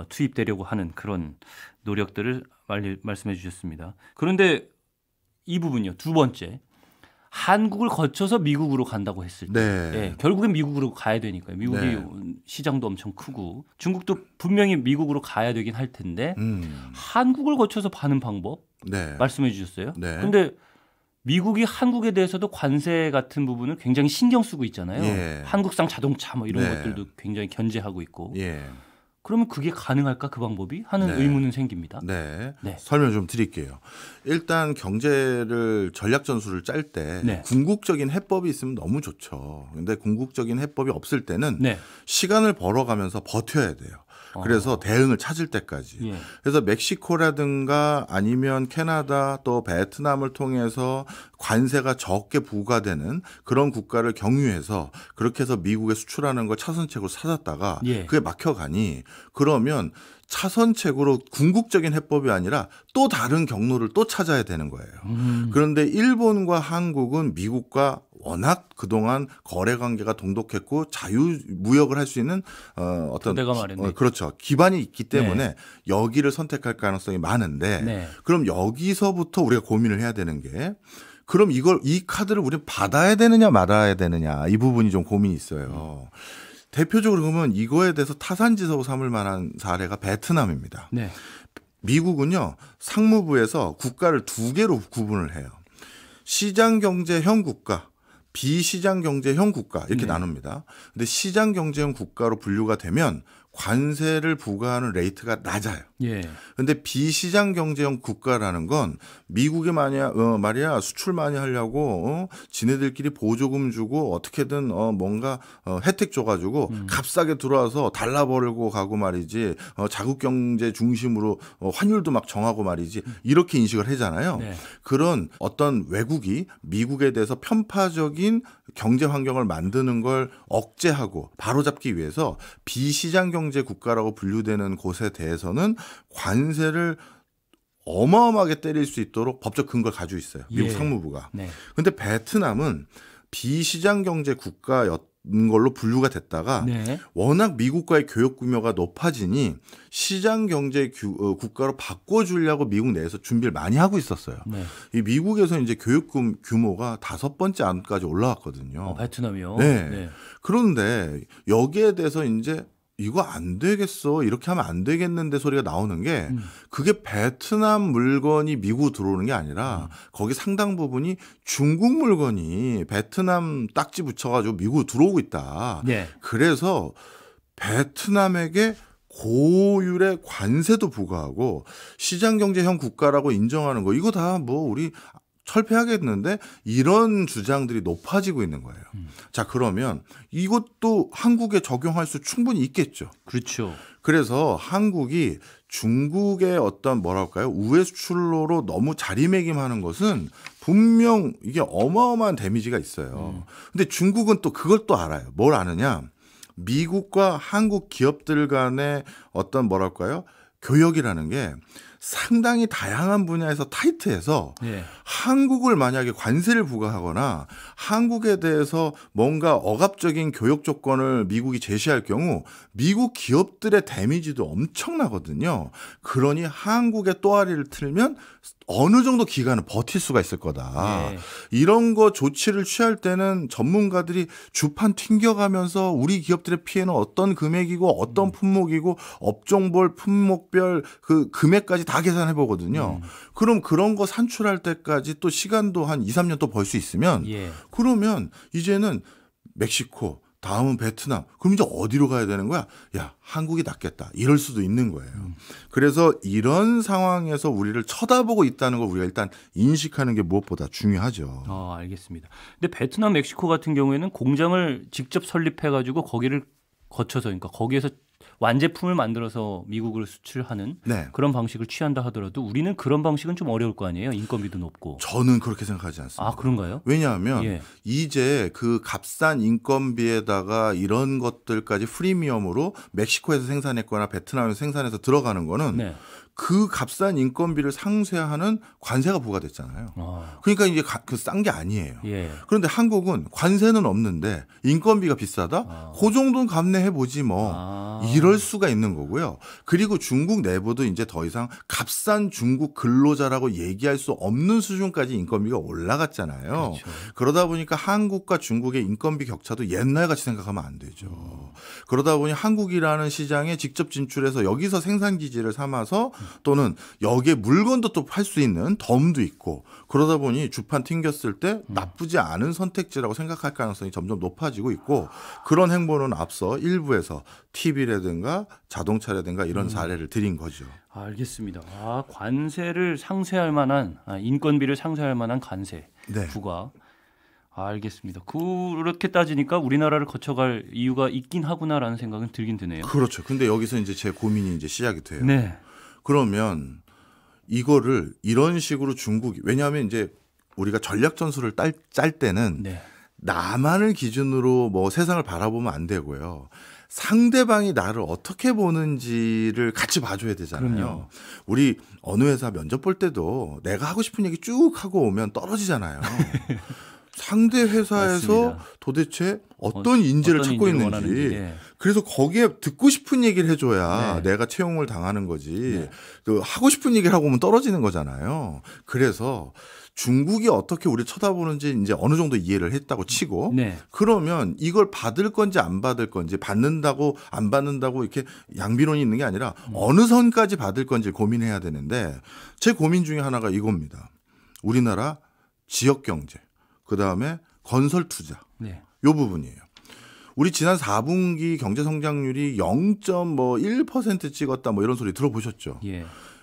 투입되려고 하는 그런 노력들을 말씀해 주셨습니다. 그런데 이 부분요. 두 번째. 한국을 거쳐서 미국으로 간다고 했을 때 네. 결국엔 미국으로 가야 되니까요. 미국이 네. 시장도 엄청 크고 중국도 분명히 미국으로 가야 되긴 할 텐데 한국을 거쳐서 파는 방법 네. 말씀해 주셨어요. 네. 그런데 미국이 한국에 대해서도 관세 같은 부분을 굉장히 신경 쓰고 있잖아요. 예. 한국산 자동차 뭐 이런 네. 것들도 굉장히 견제하고 있고. 예. 그러면 그게 가능할까 그 방법이 하는 네. 의문은 생깁니다. 네. 네. 설명 좀 드릴게요. 일단 경제를 전략 전술을 짤 때 네. 궁극적인 해법이 있으면 너무 좋죠. 근데 궁극적인 해법이 없을 때는 네. 시간을 벌어가면서 버텨야 돼요. 그래서 대응을 찾을 때까지. 예. 그래서 멕시코라든가 아니면 캐나다 또 베트남을 통해서 관세가 적게 부과되는 그런 국가를 경유해서 그렇게 해서 미국에 수출하는 걸 차선책으로 찾았다가 예. 그게 막혀가니 그러면 차선책으로 궁극적인 해법이 아니라 또 다른 경로를 또 찾아야 되는 거예요. 그런데 일본과 한국은 미국과 워낙 그동안 거래 관계가 동독했고 자유무역을 할 수 있는 어떤 그렇죠. 기반이 있기 때문에 네. 여기를 선택할 가능성이 많은데 네. 그럼 여기서부터 우리가 고민을 해야 되는 게 그럼 이 카드를 우리는 받아야 되느냐 말아야 되느냐 이 부분이 좀 고민이 있어요. 대표적으로 그러면 이거에 대해서 타산지석 삼을 만한 사례가 베트남입니다. 네. 미국은요 상무부에서 국가를 두 개로 구분을 해요. 시장경제형 국가, 비시장경제형 국가 이렇게 나눕니다. 근데 시장경제형 국가로 분류가 되면 관세를 부과하는 레이트가 낮아요. 그런데 예. 비시장경제형 국가라는 건 미국이 말이야 수출 많이 하려고 지네들끼리 보조금 주고 어떻게든 뭔가 혜택 줘가지고 값싸게 들어와서 달러 벌고 가고 말이지 자국경제 중심으로 환율도 막 정하고 말이지 이렇게 인식을 하잖아요. 네. 그런 어떤 외국이 미국에 대해서 편파적인 경제 환경을 만드는 걸 억제하고 바로잡기 위해서 비시장 경제 국가라고 분류되는 곳에 대해서는 관세를 어마어마하게 때릴 수 있도록 법적 근거를 가지고 있어요. 미국 상무부가. 그런데 베트남은 비시장 경제 국가였던 걸로 분류가 됐다가 네. 워낙 미국과의 교역 규모가 높아지니 시장 경제 국가로 바꿔주려고 미국 내에서 준비를 많이 하고 있었어요. 네. 이 미국에서 이제 교육 규모가 5번째 안까지 올라왔거든요. 베트남이요? 네. 네. 그런데 여기에 대해서 이제 이거 안 되겠어. 이렇게 하면 안 되겠는데 소리가 나오는 게 그게 베트남 물건이 미국 들어오는 게 아니라 거기 상당 부분이 중국 물건이 베트남 딱지 붙여가지고 미국 들어오고 있다. 네. 그래서 베트남에게 고율의 관세도 부과하고 시장경제형 국가라고 인정하는 거 이거 다 뭐 우리 철폐하겠는데 이런 주장들이 높아지고 있는 거예요. 자, 그러면 이것도 한국에 적용할 수 충분히 있겠죠. 그렇죠. 그래서 한국이 중국의 어떤 뭐랄까요? 우회 수출로로 너무 자리매김하는 것은 분명 이게 어마어마한 데미지가 있어요. 근데 중국은 또 그걸 또 알아요. 뭘 아느냐? 미국과 한국 기업들 간의 어떤 뭐랄까요? 교역이라는 게 상당히 다양한 분야에서 타이트해서 예. 한국을 만약에 관세를 부과하거나 한국에 대해서 뭔가 억압적인 교역 조건을 미국이 제시할 경우 미국 기업들의 데미지도 엄청나거든요. 그러니 한국의 또아리를 틀면 어느 정도 기간은 버틸 수가 있을 거다. 예. 이런 거 조치를 취할 때는 전문가들이 주판 튕겨가면서 우리 기업들의 피해는 어떤 금액이고 어떤 품목이고 업종별 품목별 그 금액까지 다 계산해 보거든요. 그럼 그런 거 산출할 때까지 또 시간도 한 2, 3년 또 벌 수 있으면 예. 그러면 이제는 멕시코 다음은 베트남. 그럼 이제 어디로 가야 되는 거야? 야, 한국이 낫겠다. 이럴 수도 있는 거예요. 그래서 이런 상황에서 우리를 쳐다보고 있다는 걸 우리가 일단 인식하는 게 무엇보다 중요하죠. 알겠습니다. 근데 베트남, 멕시코 같은 경우에는 공장을 직접 설립해가지고 거기를 거쳐서 그러니까 거기에서 완제품을 만들어서 미국으로 수출하는 네. 그런 방식을 취한다 하더라도 우리는 그런 방식은 좀 어려울 거 아니에요. 인건비도 높고. 저는 그렇게 생각하지 않습니다. 아, 그런가요? 왜냐하면 예. 이제 그 값싼 인건비에다가 이런 것들까지 프리미엄으로 멕시코에서 생산했거나 베트남에서 생산해서 들어가는 거는 네. 그 값싼 인건비를 상쇄하는 관세가 부과됐잖아요. 그러니까 이제 그 싼 게 아니에요. 예. 그런데 한국은 관세는 없는데 인건비가 비싸다? 그 정도는 감내해보지 뭐. 이럴 수가 있는 거고요. 그리고 중국 내부도 이제 더 이상 값싼 중국 근로자라고 얘기할 수 없는 수준까지 인건비가 올라갔잖아요. 그렇죠. 그러다 보니까 한국과 중국의 인건비 격차도 옛날같이 생각하면 안 되죠. 그러다 보니 한국이라는 시장에 직접 진출해서 여기서 생산기지를 삼아서 또는 여기에 물건도 또 팔 수 있는 덤도 있고 그러다 보니 주판 튕겼을 때 나쁘지 않은 선택지라고 생각할 가능성이 점점 높아지고 있고 그런 행보는 앞서 일부에서 TV라든가 자동차라든가 이런 사례를 드린 거죠. 알겠습니다. 관세를 상쇄할 만한 인건비를 상쇄할 만한 관세 네. 부과. 알겠습니다. 그렇게 따지니까 우리나라를 거쳐갈 이유가 있긴 하구나라는 생각은 들긴 드네요. 그렇죠. 근데 여기서 이제 제 고민이 이제 시작이 돼요. 네. 그러면 이거를 이런 식으로 중국이 왜냐하면 이제 우리가 전략 전술을 짤 때는 네. 나만을 기준으로 뭐 세상을 바라보면 안 되고요. 상대방이 나를 어떻게 보는지를 같이 봐줘야 되잖아요. 그럼요. 우리 어느 회사 면접 볼 때도 내가 하고 싶은 얘기 쭉 하고 오면 떨어지잖아요. 상대 회사에서 맞습니다. 도대체 어떤 인재를 찾고 있는지 그래서 거기에 듣고 싶은 얘기를 해줘야 내가 채용을 당하는 거지 또 하고 싶은 얘기를 하고 오면 떨어지는 거잖아요. 그래서 중국이 어떻게 우리를 쳐다보는지 이제 어느 정도 이해를 했다고 치고 그러면 이걸 받을 건지 안 받을 건지 받는다고 안 받는다고 이렇게 양비론이 있는 게 아니라 어느 선까지 받을 건지 고민해야 되는데 제 고민 중에 하나가 이겁니다. 우리나라 지역 경제 그다음에 건설 투자. 요 부분이에요. 우리 지난 4분기 경제 성장률이 0.1% 찍었다 뭐 이런 소리 들어보셨죠?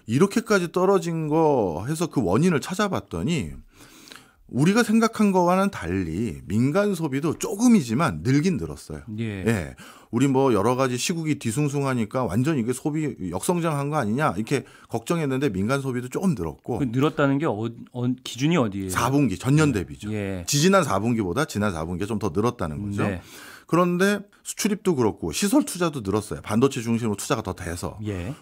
이렇게까지 떨어진 거 해서 그 원인을 찾아봤더니 우리가 생각한 거와는 달리 민간 소비도 조금이지만 늘긴 늘었어요. 예. 우리 뭐 여러 가지 시국이 뒤숭숭하니까 완전 이게 소비 역성장한 거 아니냐 이렇게 걱정했는데 민간 소비도 조금 늘었고. 늘었다는 게 기준이 어디예요? 4분기 전년 대비죠. 지지난 4분기보다 지난 4분기가 좀 더 늘었다는 거죠. 그런데 수출입도 그렇고 시설 투자도 늘었어요. 반도체 중심으로 투자가 더 돼서.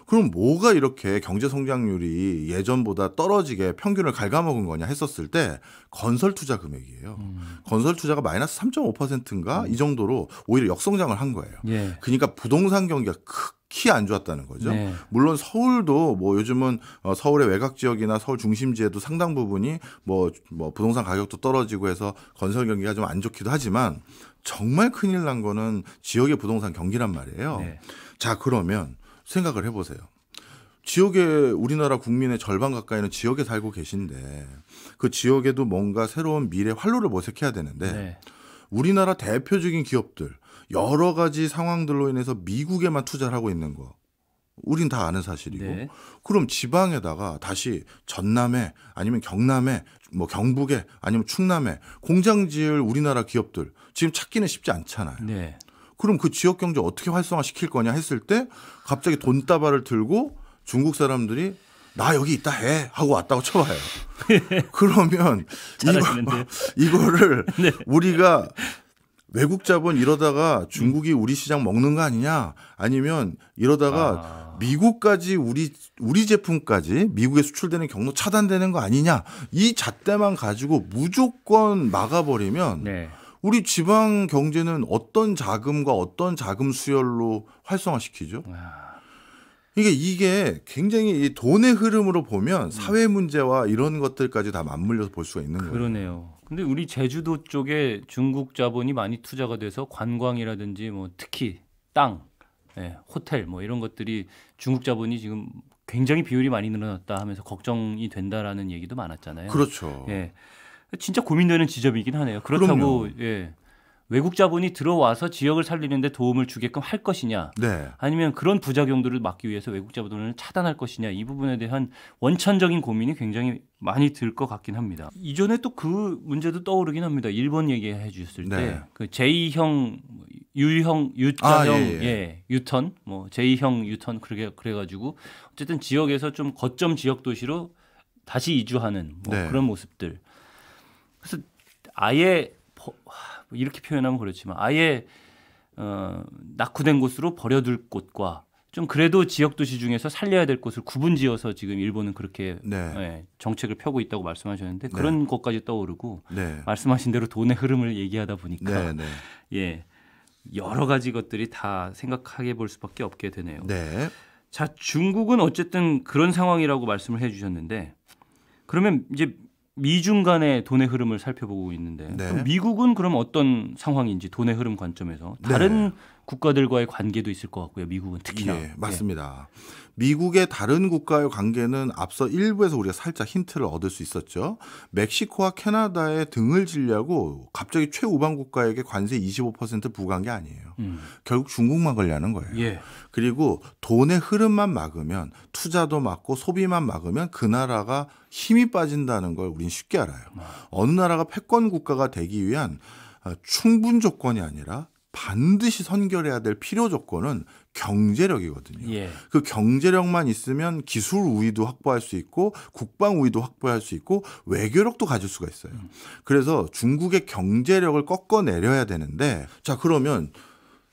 그럼 뭐가 이렇게 경제 성장률이 예전보다 떨어지게 평균을 갉아먹은 거냐 했었을 때 건설 투자 금액이에요. 건설 투자가 마이너스 3.5%인가 이 정도로 오히려 역성장을 한 거예요. 그러니까 부동산 경기가 극히 안 좋았다는 거죠. 물론 서울도 뭐 요즘은 서울의 외곽 지역이나 서울 중심지에도 상당 부분이 뭐 부동산 가격도 떨어지고 해서 건설 경기가 좀 안 좋기도 하지만 정말 큰일 난 거는 지역의 부동산 경기란 말이에요. 자, 그러면 생각을 해보세요. 지역에 우리나라 국민의 절반 가까이는 지역에 살고 계신데 그 지역에도 뭔가 새로운 미래 활로를 모색해야 되는데 우리나라 대표적인 기업들 여러 가지 상황들로 인해서 미국에만 투자를 하고 있는 거 우린 다 아는 사실이고 그럼 지방에다가 다시 전남에 아니면 경남에 뭐 경북에 아니면 충남에 공장 지을 우리나라 기업들 지금 찾기는 쉽지 않잖아요. 그럼 그 지역 경제 어떻게 활성화시킬 거냐 했을 때 갑자기 돈다발을 들고 중국 사람들이 나 여기 있다 해 하고 왔다고 쳐봐요. 그러면 이거를 우리가 외국 자본 이러다가 중국이 우리 시장 먹는 거 아니냐 아니면 이러다가 미국까지 우리 제품까지 미국에 수출되는 경로 차단되는 거 아니냐 이 잣대만 가지고 무조건 막아버리면 우리 지방 경제는 어떤 자금과 어떤 자금 수혈로 활성화시키죠? 이게 굉장히 이 돈의 흐름으로 보면 사회 문제와 이런 것들까지 다 맞물려서 볼 수가 있는 거예요. 그러네요. 근데 우리 제주도 쪽에 중국 자본이 많이 투자가 돼서 관광이라든지 뭐 특히 땅, 호텔 뭐 이런 것들이 중국 자본이 지금 굉장히 비율이 많이 늘어났다 하면서 걱정이 된다라는 얘기도 많았잖아요. 그렇죠. 진짜 고민되는 지점이긴 하네요. 그렇다고 외국 자본이 들어와서 지역을 살리는데 도움을 주게끔 할 것이냐 아니면 그런 부작용들을 막기 위해서 외국 자본을 차단할 것이냐 이 부분에 대한 원천적인 고민이 굉장히 많이 들 것 같긴 합니다. 이전에 또 그 문제도 떠오르긴 합니다. 일본 얘기해 주셨을 때 그 제2형 유형 U자형 유턴 뭐 제2형 유턴 그래가지고 어쨌든 지역에서 좀 거점 지역 도시로 다시 이주하는 뭐 그런 모습들. 그래서 아예 이렇게 표현하면 그렇지만 아예 낙후된 곳으로 버려둘 곳과 좀 그래도 지역 도시 중에서 살려야 될 곳을 구분지어서 지금 일본은 그렇게 정책을 펴고 있다고 말씀하셨는데 그런 것까지 떠오르고 말씀하신 대로 돈의 흐름을 얘기하다 보니까 여러 가지 것들이 다 생각하게 볼 수밖에 없게 되네요. 자, 중국은 어쨌든 그런 상황이라고 말씀을 해주셨는데 그러면 이제 미중 간의 돈의 흐름을 살펴보고 있는데 그럼 미국은 그럼 어떤 상황인지 돈의 흐름 관점에서 다른 국가들과의 관계도 있을 것 같고요. 미국은 특히나. 예, 맞습니다. 미국의 다른 국가의 관계는 앞서 일부에서 우리가 살짝 힌트를 얻을 수 있었죠. 멕시코와 캐나다에 등을 지려고 갑자기 최우방 국가에게 관세 25% 부과한 게 아니에요. 결국 중국만 걸려는 거예요. 예. 그리고 돈의 흐름만 막으면, 투자도 막고 소비만 막으면 그 나라가 힘이 빠진다는 걸 우린 쉽게 알아요. 어느 나라가 패권 국가가 되기 위한 충분 조건이 아니라 반드시 선결해야 될 필요 조건은 경제력이거든요. 예. 그 경제력만 있으면 기술 우위도 확보할 수 있고 국방 우위도 확보할 수 있고 외교력도 가질 수가 있어요. 그래서 중국의 경제력을 꺾어내려야 되는데, 자 그러면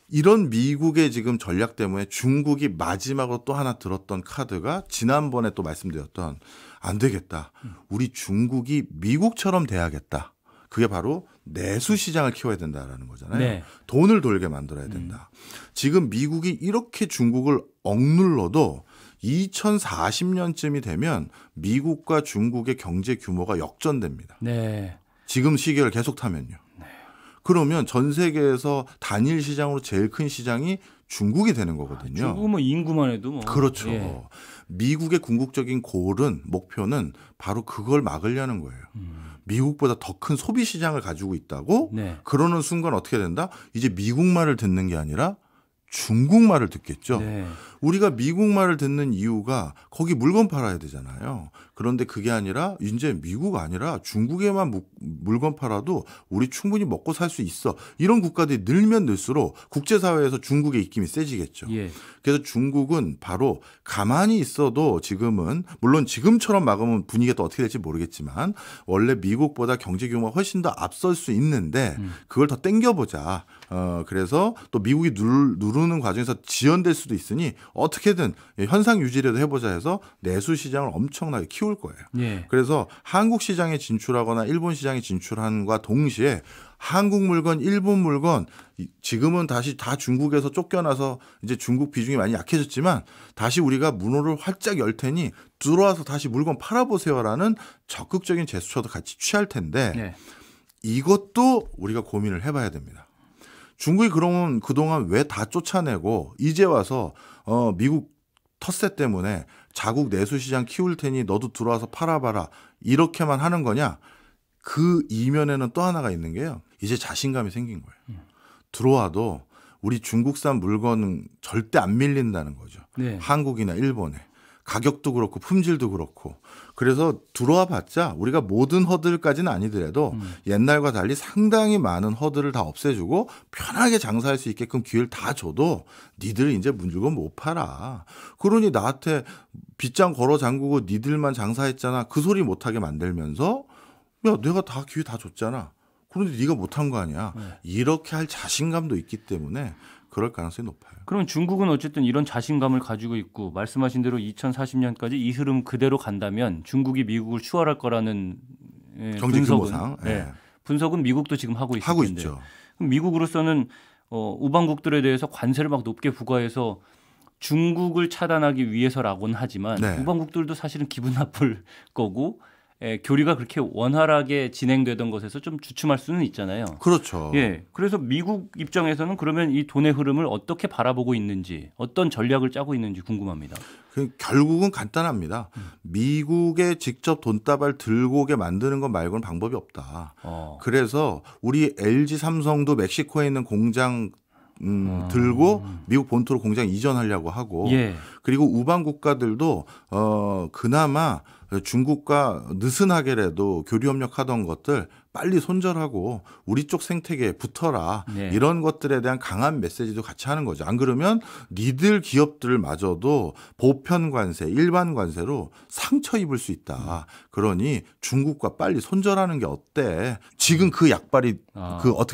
이런 미국의 지금 전략 때문에 중국이 마지막으로 또 하나 들었던 카드가 지난번에 또 말씀드렸던 안 되겠다. 우리 중국이 미국처럼 돼야겠다. 그게 바로 내수 시장을 키워야 된다라는 거잖아요. 네. 돈을 돌게 만들어야 된다. 지금 미국이 이렇게 중국을 억눌러도 2040년쯤이 되면 미국과 중국의 경제 규모가 역전됩니다. 네. 지금 시기를 계속 타면요. 네. 그러면 전 세계에서 단일 시장으로 제일 큰 시장이 중국이 되는 거거든요. 중국은 뭐 인구만 해도 뭐. 그렇죠. 예. 미국의 궁극적인 골은, 목표는 바로 그걸 막으려는 거예요. 미국보다 더 큰 소비 시장을 가지고 있다고? 네. 그러는 순간 어떻게 된다? 이제 미국 말을 듣는 게 아니라 중국 말을 듣겠죠. 네. 우리가 미국 말을 듣는 이유가 거기 물건 팔아야 되잖아요. 그런데 그게 아니라 이제 미국 아니라 중국에만 물건 팔아도 우리 충분히 먹고 살 수 있어. 이런 국가들이 늘면 늘수록 국제사회에서 중국의 입김이 세지겠죠. 예. 그래서 중국은 바로 가만히 있어도 지금은, 물론 지금처럼 막으면 분위기가 또 어떻게 될지 모르겠지만 원래 미국보다 경제 규모가 훨씬 더 앞설 수 있는데 그걸 더 땡겨보자. 그래서 또 미국이 누르는 과정에서 지연될 수도 있으니 어떻게든 현상 유지라도 해보자 해서 내수 시장을 엄청나게 키울 거예요. 예. 그래서 한국 시장에 진출하거나 일본 시장에 진출한과 동시에 한국 물건, 일본 물건, 지금은 다시 다 중국에서 쫓겨나서 이제 중국 비중이 많이 약해졌지만 다시 우리가 문호를 활짝 열 테니 들어와서 다시 물건 팔아보세요라는 적극적인 제스처도 같이 취할 텐데 예. 이것도 우리가 고민을 해봐야 됩니다. 중국이 그러면 그동안 왜 다 쫓아내고 이제 와서 미국 텃세 때문에 자국 내수 시장 키울 테니 너도 들어와서 팔아봐라 이렇게만 하는 거냐? 그 이면에는 또 하나가 있는 게요. 이제 자신감이 생긴 거예요. 들어와도 우리 중국산 물건은 절대 안 밀린다는 거죠. 네. 한국이나 일본에. 가격도 그렇고 품질도 그렇고. 그래서 들어와 봤자 우리가 모든 허들까지는 아니더라도 옛날과 달리 상당히 많은 허들을 다 없애주고 편하게 장사할 수 있게끔 기회를 다 줘도 니들 이제 물건 못 팔아. 그러니 나한테 빗장 걸어 잠그고 니들만 장사했잖아. 그 소리 못하게 만들면서 야 내가 다 기회 다 줬잖아. 그런데 네가 못한 거 아니야. 네. 이렇게 할 자신감도 있기 때문에 그럴 가능성이 높아요. 그럼 중국은 어쨌든 이런 자신감을 가지고 있고 말씀하신 대로 2040년까지 이 흐름 그대로 간다면 중국이 미국을 추월할 거라는 경제 규모상 분석은 미국도 지금 하고 있을 하고 텐데. 있죠. 그럼 미국으로서는 우방국들에 대해서 관세를 막 높게 부과해서 중국을 차단하기 위해서라고는 하지만 네. 우방국들도 사실은 기분 나쁠 거고 교류가 그렇게 원활하게 진행되던 것에서 좀 주춤할 수는 있잖아요. 그렇죠. 예. 그래서 미국 입장에서는 그러면 이 돈의 흐름을 어떻게 바라보고 있는지, 어떤 전략을 짜고 있는지 궁금합니다. 결국은 간단합니다. 미국에 직접 돈다발 들고 오게 만드는 것 말고는 방법이 없다. 그래서 우리 LG 삼성도 멕시코에 있는 공장 들고 미국 본토로 공장 이전하려고 하고 예. 그리고 우방 국가들도 그나마 중국과 느슨하게라도 교류 협력하던 것들 빨리 손절하고 우리 쪽 생태계에 붙어라. 네. 이런 것들에 대한 강한 메시지도 같이 하는 거죠. 안 그러면 니들 기업들마저도 보편 관세, 일반 관세로 상처 입을 수 있다. 그러니 중국과 빨리 손절하는 게 어때? 지금 그 약발이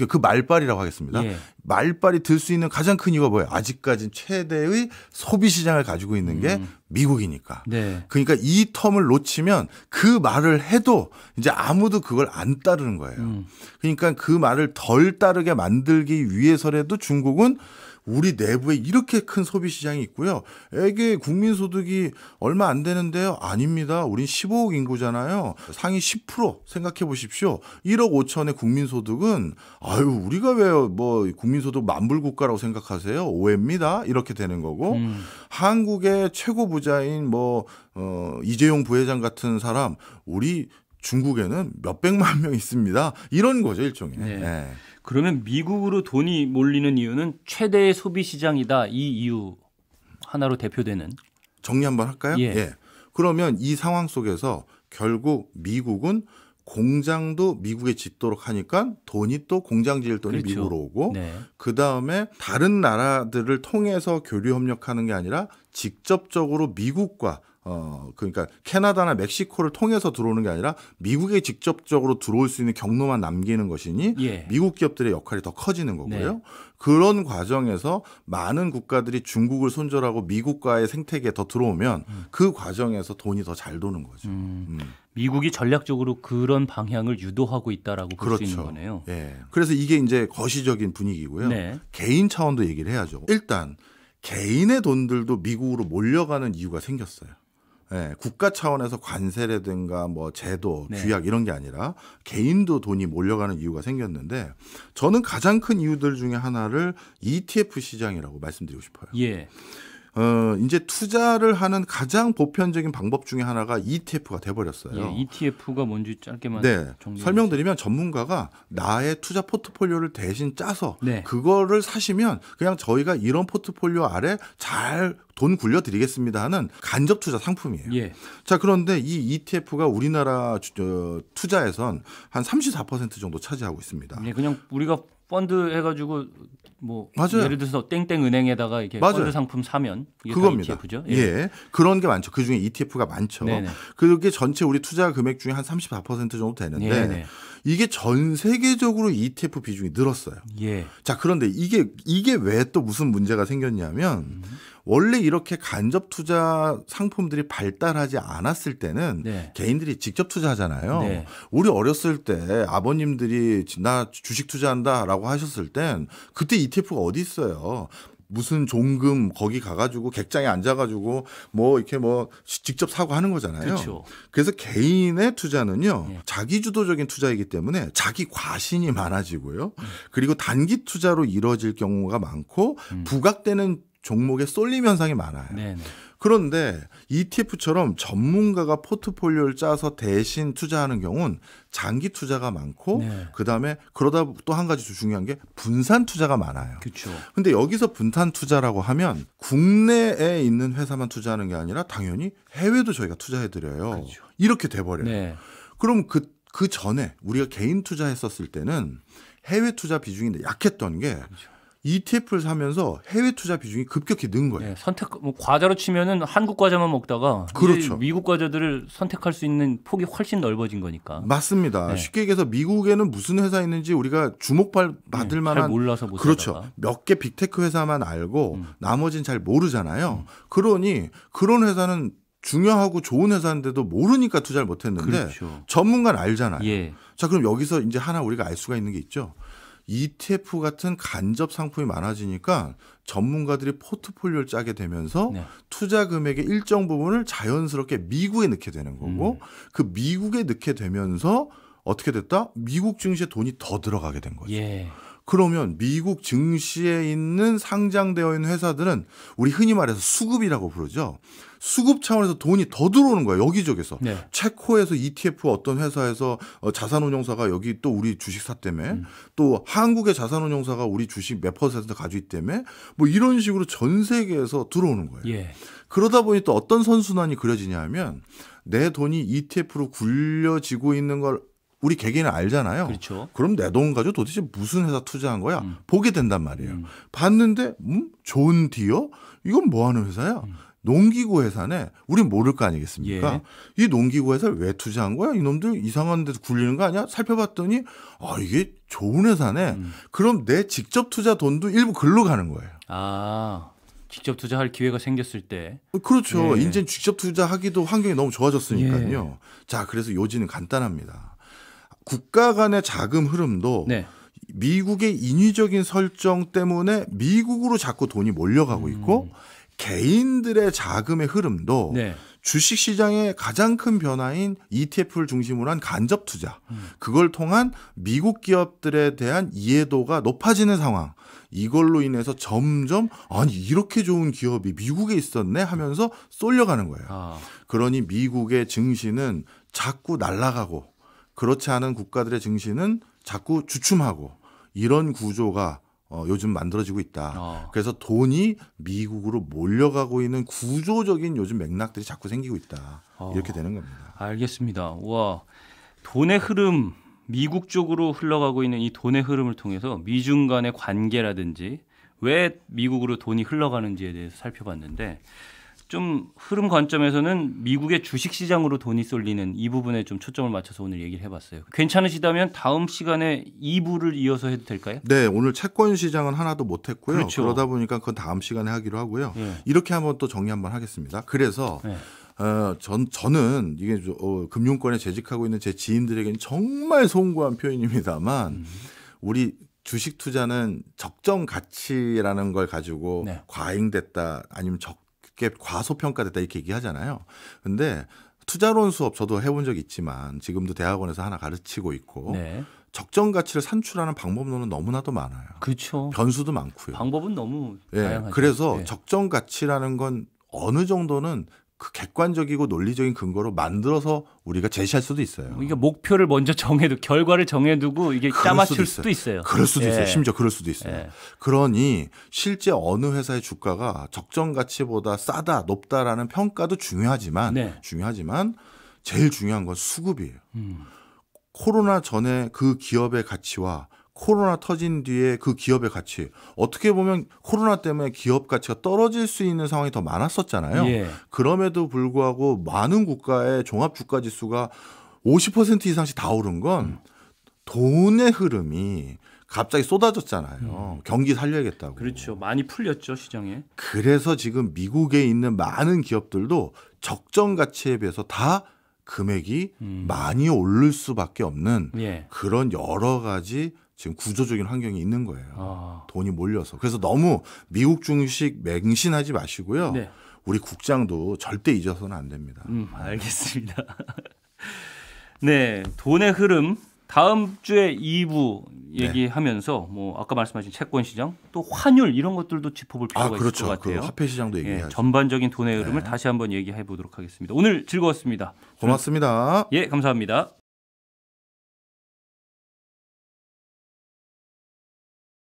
그 말발이라고 하겠습니다. 예. 말발이 들 수 있는 가장 큰 이유가 뭐예요? 아직까지 최대의 소비 시장을 가지고 있는 게 미국이니까. 네. 그러니까 이 텀을 놓치면 그 말을 해도 이제 아무도 그걸 안 따르는 거예요. 그러니까 그 말을 덜 따르게 만들기 위해서라도 중국은 우리 내부에 이렇게 큰 소비 시장이 있고요. 이게 국민 소득이 얼마 안 되는데요. 아닙니다. 우린 15억 인구잖아요. 상위 10% 생각해 보십시오. 1억 5천의 국민 소득은 아유 우리가 왜 뭐 국민 소득 만불 국가라고 생각하세요? 오해입니다. 이렇게 되는 거고 한국의 최고 부자인 뭐 이재용 부회장 같은 사람 우리 중국에는 몇백만 명 있습니다. 이런 거죠 일종의. 네. 네. 그러면 미국으로 돈이 몰리는 이유는 최대의 소비 시장이다. 이 이유 하나로 대표되는. 정리 한번 할까요? 예. 예. 그러면 이 상황 속에서 결국 미국은 공장도 미국에 짓도록 하니까 돈이 또 공장 지을 돈이 그렇죠. 미국으로 오고 네. 그다음에 다른 나라들을 통해서 교류 협력하는 게 아니라 직접적으로 미국과 그러니까 캐나다나 멕시코를 통해서 들어오는 게 아니라 미국에 직접적으로 들어올 수 있는 경로만 남기는 것이니 예. 미국 기업들의 역할이 더 커지는 거고요. 네. 그런 과정에서 많은 국가들이 중국을 손절하고 미국과의 생태계에 더 들어오면 그 과정에서 돈이 더 잘 도는 거죠. 미국이 전략적으로 그런 방향을 유도하고 있다라고 볼 수 그렇죠. 있는 거네요. 예. 그래서 이게 이제 거시적인 분위기고요. 네. 개인 차원도 얘기를 해야죠. 일단 개인의 돈들도 미국으로 몰려가는 이유가 생겼어요. 예, 국가 차원에서 관세라든가 뭐 제도, 네. 규약 이런 게 아니라 개인도 돈이 몰려가는 이유가 생겼는데 저는 가장 큰 이유들 중에 하나를 ETF 시장이라고 말씀드리고 싶어요. 예. 이제 투자를 하는 가장 보편적인 방법 중에 하나가 ETF가 돼버렸어요. 예. ETF가 뭔지 짧게만 네, 정리해 설명드리면 전문가가 나의 투자 포트폴리오를 대신 짜서 네. 그거를 사시면 그냥 저희가 이런 포트폴리오 아래 잘 돈 굴려드리겠습니다 하는 간접 투자 상품이에요. 예. 자, 그런데 이 ETF가 우리나라 투자에선 한 34% 정도 차지하고 있습니다. 예. 그냥 우리가 펀드 해가지고 뭐 맞아요. 예를 들어서 땡땡 은행에다가 이렇게 맞아요. 펀드 상품 사면 이게 그겁니다. 다 ETF죠. 예. 그런 게 많죠. 그중에 ETF가 많죠. 네네. 그게 전체 우리 투자 금액 중에 한 34% 정도 되는데 네네. 이게 전 세계적으로 ETF 비중이 늘었어요. 예. 자, 그런데 이게 왜 또 무슨 문제가 생겼냐면 원래 이렇게 간접 투자 상품들이 발달하지 않았을 때는 네. 개인들이 직접 투자하잖아요. 네. 우리 어렸을 때 아버님들이 나 주식 투자한다라고 하셨을 땐 그때 ETF가 어디 있어요. 무슨 종금 거기 가가지고 객장에 앉아가지고 뭐 이렇게 뭐 직접 사고 하는 거잖아요. 그렇죠. 그래서 개인의 투자는요 네. 자기 주도적인 투자이기 때문에 자기 과신이 많아지고요. 그리고 단기 투자로 이루어질 경우가 많고 부각되는 종목에 쏠림 현상이 많아요. 네네. 그런데 ETF처럼 전문가가 포트폴리오를 짜서 대신 투자하는 경우는 장기 투자가 많고 네. 그다음에 그러다 또 한 가지 중요한 게 분산 투자가 많아요. 그렇죠. 근데 여기서 분산 투자라고 하면 국내에 있는 회사만 투자하는 게 아니라 당연히 해외도 저희가 투자해 드려요. 그렇죠. 이렇게 돼 버려요. 네. 그럼 그 전에 우리가 개인 투자했었을 때는 해외 투자 비중이 약했던 게 그렇죠. ETF를 사면서 해외 투자 비중이 급격히 는 거예요. 네, 뭐 과자로 치면은 한국 과자만 먹다가 그렇죠. 이제 미국 과자들을 선택할 수 있는 폭이 훨씬 넓어진 거니까. 맞습니다. 네. 쉽게 얘기해서 미국에는 무슨 회사 있는지 우리가 주목받을 잘 만한 몰라서 못 그렇죠. 사다가. 몇 개 빅테크 회사만 알고 나머지는 잘 모르잖아요. 그러니 그런 회사는 중요하고 좋은 회사인데도 모르니까 투자를 못했는데 그렇죠. 전문가는 알잖아요. 예. 자, 그럼 여기서 이제 하나 우리가 알 수가 있는 게 있죠. ETF 같은 간접 상품이 많아지니까 전문가들이 포트폴리오를 짜게 되면서 네. 투자 금액의 일정 부분을 자연스럽게 미국에 넣게 되는 거고 그 미국에 넣게 되면서 어떻게 됐다? 미국 증시에 돈이 더 들어가게 된 거죠. 예. 그러면 미국 증시에 있는 상장되어 있는 회사들은 우리 흔히 말해서 수급이라고 부르죠. 수급 차원에서 돈이 더 들어오는 거예요. 여기저기서. 네. 체코에서 ETF 어떤 회사에서 자산운용사가 여기 또 우리 주식 샀다며 또 한국의 자산운용사가 우리 주식 몇 퍼센트 가지고 있다며 뭐 이런 식으로 전 세계에서 들어오는 거예요. 예. 그러다 보니 또 어떤 선순환이 그려지냐 하면 내 돈이 ETF로 굴려지고 있는 걸 우리 개개인은 알잖아요. 그렇죠. 그럼 내 돈 가지고 도대체 무슨 회사 투자한 거야? 보게 된단 말이에요. 봤는데 좋은 디어? 이건 뭐 하는 회사야? 농기구 회사네. 우린 모를 거 아니겠습니까? 예. 이 농기구 회사를 왜 투자한 거야? 이놈들 이상한 데서 굴리는 거 아니야? 살펴봤더니 이게 좋은 회사네. 그럼 내 직접 투자 돈도 일부 글로 가는 거예요. 아, 직접 투자할 기회가 생겼을 때. 그렇죠. 예. 이제 직접 투자하기도 환경이 너무 좋아졌으니까요. 자, 그래서 요지는 간단합니다. 국가 간의 자금 흐름도 네. 미국의 인위적인 설정 때문에 미국으로 자꾸 돈이 몰려가고 있고 개인들의 자금의 흐름도 네. 주식시장의 가장 큰 변화인 ETF를 중심으로 한 간접 투자, 그걸 통한 미국 기업들에 대한 이해도가 높아지는 상황, 이걸로 인해서 점점 아니 이렇게 좋은 기업이 미국에 있었네 하면서 쏠려가는 거예요. 그러니 미국의 증시는 자꾸 날아가고 그렇지 않은 국가들의 증시는 자꾸 주춤하고 이런 구조가 요즘 만들어지고 있다. 그래서 돈이 미국으로 몰려가고 있는 구조적인 요즘 맥락들이 자꾸 생기고 있다. 이렇게 되는 겁니다. 알겠습니다. 와, 돈의 흐름, 미국 쪽으로 흘러가고 있는 이 돈의 흐름을 통해서 미중 간의 관계라든지 왜 미국으로 돈이 흘러가는지에 대해서 살펴봤는데 좀 흐름 관점에서는 미국의 주식시장으로 돈이 쏠리는 이 부분에 좀 초점을 맞춰서 오늘 얘기를 해봤어요. 괜찮으시다면 다음 시간에 2부를 이어서 해도 될까요? 네, 오늘 채권 시장은 하나도 못했고요. 그렇죠. 그러다 보니까 그건 다음 시간에 하기로 하고요. 네. 이렇게 한번 또 정리 한번 하겠습니다. 그래서 네. 저는 이게 금융권에 재직하고 있는 제 지인들에게는 정말 송구한 표현입니다만 우리 주식 투자는 적정 가치라는 걸 가지고 네. 과잉됐다 아니면 적게 과소평가됐다 이렇게 얘기하잖아요. 근데 투자론 수업 저도 해본 적이 있지만 지금도 대학원에서 하나 가르치고 있고 네. 적정 가치를 산출하는 방법론은 너무나도 많아요. 그렇죠. 변수도 많고요. 방법은 너무 예, 다양하죠. 그래서 네. 적정 가치라는 건 어느 정도는 그 객관적이고 논리적인 근거로 만들어서 우리가 제시할 수도 있어요. 이게 목표를 먼저 정해도 결과를 정해두고 이게 짜맞출 수도 있어요. 그럴 수도 예. 있어요. 심지어 그럴 수도 있어요. 예. 그러니 실제 어느 회사의 주가가 적정 가치보다 싸다, 높다라는 평가도 중요하지만 네. 제일 중요한 건 수급이에요. 코로나 전에 그 기업의 가치와 코로나 터진 뒤에 그 기업의 가치, 어떻게 보면 코로나 때문에 기업 가치가 떨어질 수 있는 상황이 더 많았었잖아요. 예. 그럼에도 불구하고 많은 국가의 종합주가지수가 50% 이상씩 다 오른 건 돈의 흐름이 갑자기 쏟아졌잖아요. 경기 살려야겠다고. 그렇죠. 많이 풀렸죠, 시장에. 그래서 지금 미국에 있는 많은 기업들도 적정 가치에 비해서 다 금액이 많이 오를 수밖에 없는 예. 그런 여러 가지 지금 구조적인 환경이 있는 거예요. 돈이 몰려서. 그래서 너무 미국 주식 맹신하지 마시고요. 네. 우리 국장도 절대 잊어서는 안 됩니다. 알겠습니다. 네, 돈의 흐름 다음 주에 2부 얘기하면서 뭐 아까 말씀하신 채권 시장 또 환율 이런 것들도 짚어볼 필요가 그렇죠. 있을 것 같아요. 그 화폐 시장도 얘기해야죠. 전반적인 돈의 흐름을 다시 한번 얘기해 보도록 하겠습니다. 오늘 즐거웠습니다. 고맙습니다. 예, 감사합니다.